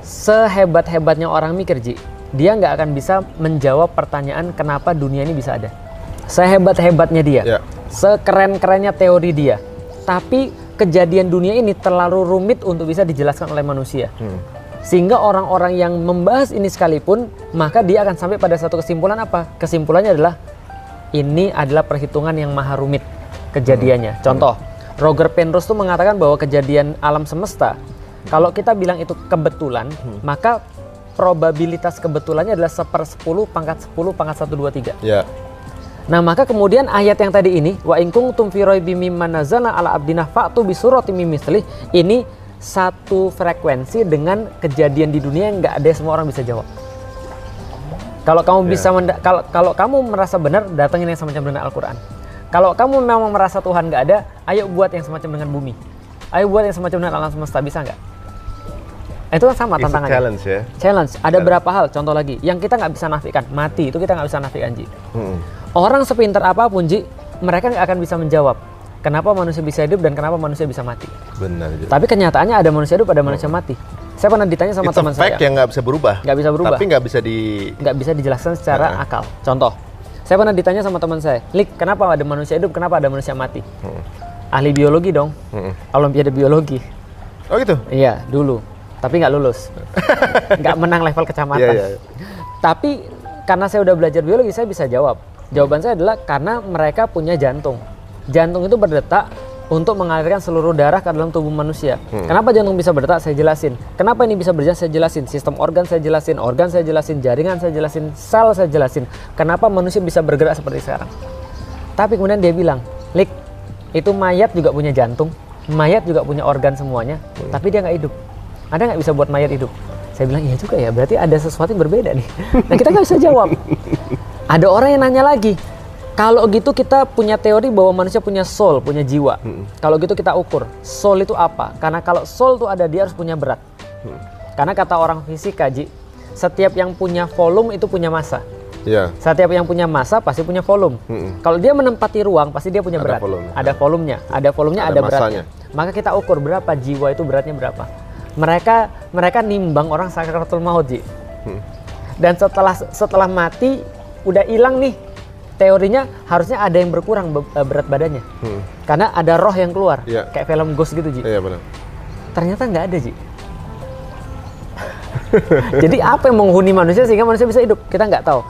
sehebat-hebatnya orang mikir, Ji, dia nggak akan bisa menjawab pertanyaan kenapa dunia ini bisa ada. Sehebat-hebatnya dia, sekeren-kerennya teori dia, tapi kejadian dunia ini terlalu rumit untuk bisa dijelaskan oleh manusia. Sehingga orang-orang yang membahas ini sekalipun, maka dia akan sampai pada satu kesimpulan apa? Kesimpulannya adalah ini adalah perhitungan yang maha rumit kejadiannya. Contoh, Roger Penrose tuh mengatakan bahwa kejadian alam semesta, kalau kita bilang itu kebetulan, maka probabilitas kebetulannya adalah 1/10 pangkat 10 pangkat 1, 2, 3. Ya. Nah, maka kemudian ayat yang tadi ini, wa in kuntum fi raibim mimma nazzalna ala abdina fa'tu bi suratin min mithlih, ini satu frekuensi dengan kejadian di dunia yang nggak ada semua orang bisa jawab. Kalau kamu bisa kalau kamu merasa benar, datangin yang semacam dengan Al-Qur'an. Kalau kamu memang merasa Tuhan nggak ada, ayo buat yang semacam dengan bumi. Ayo buat yang semacam dengan alam semesta, bisa nggak? Itu kan sama tantangannya. Challenge ya. Challenge. Ada berapa hal? Contoh lagi, yang kita nggak bisa nafikan, mati itu kita nggak bisa nafikan, Ji. Orang sepintar apapun, Ji, mereka nggak akan bisa menjawab kenapa manusia bisa hidup dan kenapa manusia bisa mati. Benar. Tapi kenyataannya ada manusia hidup, ada manusia mati. Saya pernah ditanya sama teman saya. It's a fact yang nggak bisa berubah. Nggak bisa berubah. Tapi nggak bisa dijelaskan secara akal. Contoh, saya pernah ditanya sama teman saya, Lik, kenapa ada manusia hidup, kenapa ada manusia mati? Ahli biologi dong, Olimpiade biologi. Oh gitu? Iya, dulu. Tapi nggak lulus. Nggak menang level kecamatan. Tapi karena saya udah belajar biologi, saya bisa jawab. Jawaban saya adalah karena mereka punya jantung. Jantung itu berdetak untuk mengalirkan seluruh darah ke dalam tubuh manusia. Kenapa jantung bisa berdetak? Saya jelasin. Kenapa ini bisa berjalan? Saya jelasin. Sistem organ saya jelasin, jaringan saya jelasin, sel saya jelasin. Kenapa manusia bisa bergerak seperti sekarang? Tapi kemudian dia bilang, Lik, itu mayat juga punya jantung, mayat juga punya organ semuanya, tapi dia nggak hidup. Ada nggak bisa buat mayat hidup? Saya bilang, iya juga ya, berarti ada sesuatu yang berbeda nih. Nah, kita nggak bisa jawab. Ada orang yang nanya lagi, kalau gitu kita punya teori bahwa manusia punya soul, punya jiwa. Kalau gitu kita ukur, soul itu apa? Karena kalau soul itu ada, dia harus punya berat. Karena kata orang fisika, Ji, setiap yang punya volume itu punya massa. Setiap yang punya massa pasti punya volume. Kalau dia menempati ruang, pasti dia punya berat. Ada volumenya, ada beratnya. Maka kita ukur berapa jiwa itu beratnya berapa. Mereka nimbang orang sakaratul maut, Ji. Dan setelah mati udah hilang nih, teorinya harusnya ada yang berkurang berat badannya. Karena ada roh yang keluar, kayak film Ghost gitu, Ji. Iya, benar. Ternyata nggak ada, Ji. Jadi apa yang menghuni manusia sehingga manusia bisa hidup? Kita nggak tahu.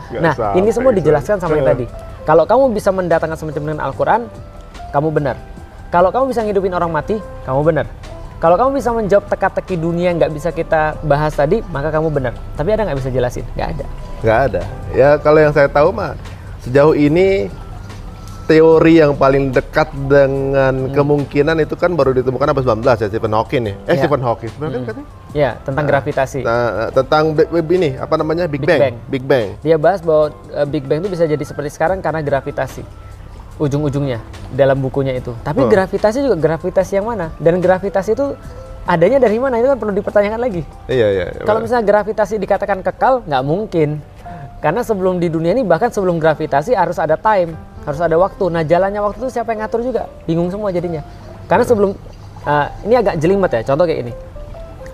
Ini semua dijelaskan sama yang tadi. Kalau kamu bisa mendatangkan semacam dengan Al-Quran, kamu benar. Kalau kamu bisa ngidupin orang mati, kamu benar. Kalau kamu bisa menjawab teka-teki dunia yang nggak bisa kita bahas tadi, maka kamu benar. Tapi ada nggak bisa jelasin? Nggak ada. Nggak ada. Ya kalau yang saya tahu mah, sejauh ini teori yang paling dekat dengan kemungkinan itu kan baru ditemukan abad 19 ya, Stephen Hawking ya. Stephen Hawking sebenarnya kan katanya? Ya, tentang gravitasi. Tentang ini, apa namanya? Big Bang. Big Bang. Dia bahas bahwa Big Bang itu bisa jadi seperti sekarang karena gravitasi. Ujung-ujungnya dalam bukunya itu. Tapi gravitasi juga gravitasi yang mana? Dan gravitasi itu adanya dari mana? Itu kan perlu dipertanyakan lagi. Iya. Kalau misalnya gravitasi dikatakan kekal, nggak mungkin. Karena sebelum di dunia ini, bahkan sebelum gravitasi harus ada time, harus ada waktu. Nah, jalannya waktu itu siapa yang ngatur juga? Bingung semua jadinya. Karena sebelum, ini agak jelimet ya, contoh kayak ini.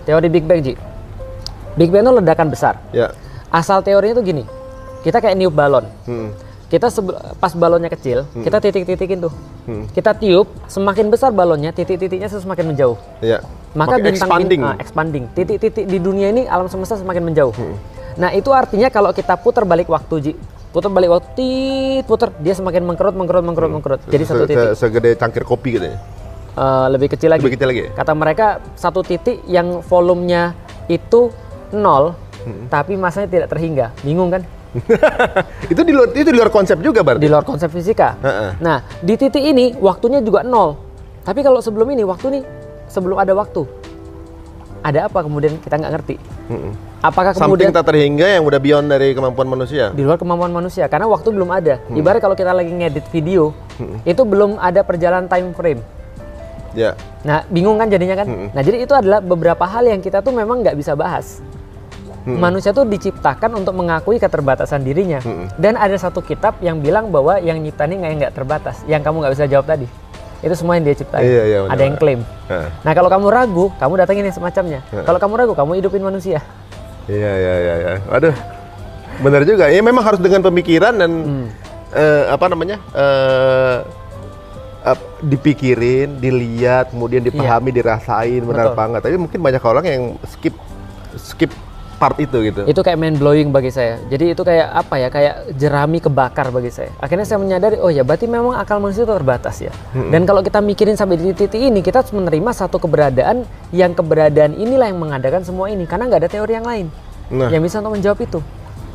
Teori Big Bang, Ji. Big Bang itu ledakan besar. Asal teorinya itu gini, kita kayak niup balon. Kita pas balonnya kecil, kita titik-titikin tuh. Kita tiup, semakin besar balonnya, titik-titiknya semakin menjauh. Maka bintang expanding. Titik-titik di dunia ini alam semesta semakin menjauh. Nah, itu artinya kalau kita putar balik waktu, Ji. Putar balik waktu, dia semakin mengkerut. Jadi satu titik. Segede cangkir kopi gitu ya. Lebih kecil lagi. Kata mereka satu titik yang volumenya itu 0, tapi massanya tidak terhingga. Bingung kan? itu di luar konsep juga berarti? Di luar konsep fisika. Nah, di titik ini waktunya juga 0. Tapi kalau sebelum ini, waktu nih sebelum ada waktu. Ada apa kemudian kita nggak ngerti. Apakah kemudian something tak terhingga yang udah beyond dari kemampuan manusia? Di luar kemampuan manusia, karena waktu belum ada. Ibarat kalau kita lagi ngedit video, itu belum ada perjalanan time frame. Nah, bingung kan jadinya kan? Nah, jadi itu adalah beberapa hal yang kita tuh memang nggak bisa bahas. Manusia tuh diciptakan untuk mengakui keterbatasan dirinya. Dan ada satu kitab yang bilang bahwa yang nyiptain nggak terbatas, yang kamu nggak bisa jawab tadi. Itu semua yang dia ciptain. Iya, ada yang klaim. Nah kalau kamu ragu, kamu datangin yang semacamnya. Kalau kamu ragu, kamu hidupin manusia. Iya. Waduh, benar juga. Ya memang harus dengan pemikiran dan dipikirin, dilihat, kemudian dipahami, dirasain benar apa enggak. Tapi mungkin banyak orang yang skip part itu gitu. Itu kayak mind blowing bagi saya. Jadi itu kayak apa ya? Kayak jerami kebakar bagi saya. Akhirnya saya menyadari, oh ya berarti memang akal manusia itu terbatas ya. Dan kalau kita mikirin sampai di titik ini, kita harus menerima satu keberadaan yang keberadaan inilah yang mengadakan semua ini. Karena nggak ada teori yang lain yang bisa untuk menjawab itu.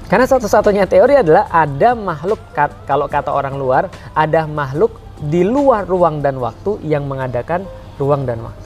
Karena satu-satunya teori adalah ada makhluk, kalau kata orang luar, ada makhluk di luar ruang dan waktu yang mengadakan ruang dan waktu.